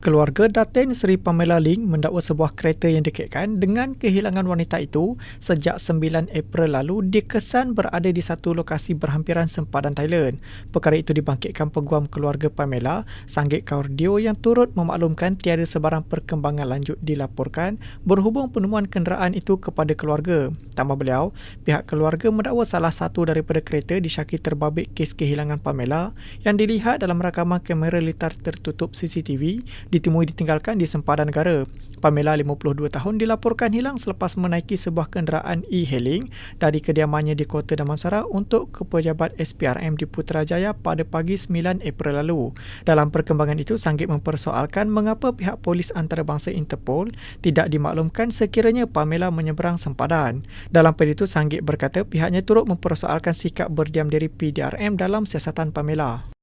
Keluarga Datin Seri Pamela Ling mendakwa sebuah kereta yang dikaitkan dengan kehilangan wanita itu sejak 9 April lalu dikesan berada di satu lokasi berhampiran sempadan Thailand. Perkara itu dibangkitkan peguam keluarga Pamela, Sanggit Kaudio yang turut memaklumkan tiada sebarang perkembangan lanjut dilaporkan berhubung penemuan kenderaan itu kepada keluarga. Tambah beliau, pihak keluarga mendakwa salah satu daripada kereta disyaki terbabit kes kehilangan Pamela yang dilihat dalam rakaman kamera litar tertutup CCTV ditemui ditinggalkan di sempadan negara. Pamela, 52 tahun, dilaporkan hilang selepas menaiki sebuah kenderaan e-hailing dari kediamannya di Kota Damansara untuk ke pejabat SPRM di Putrajaya pada pagi 9 April lalu. Dalam perkembangan itu, Sanggit mempersoalkan mengapa pihak polis antarabangsa Interpol tidak dimaklumkan sekiranya Pamela menyeberang sempadan. Dalam pada itu, Sanggit berkata pihaknya turut mempersoalkan sikap berdiam diri PDRM dalam siasatan Pamela.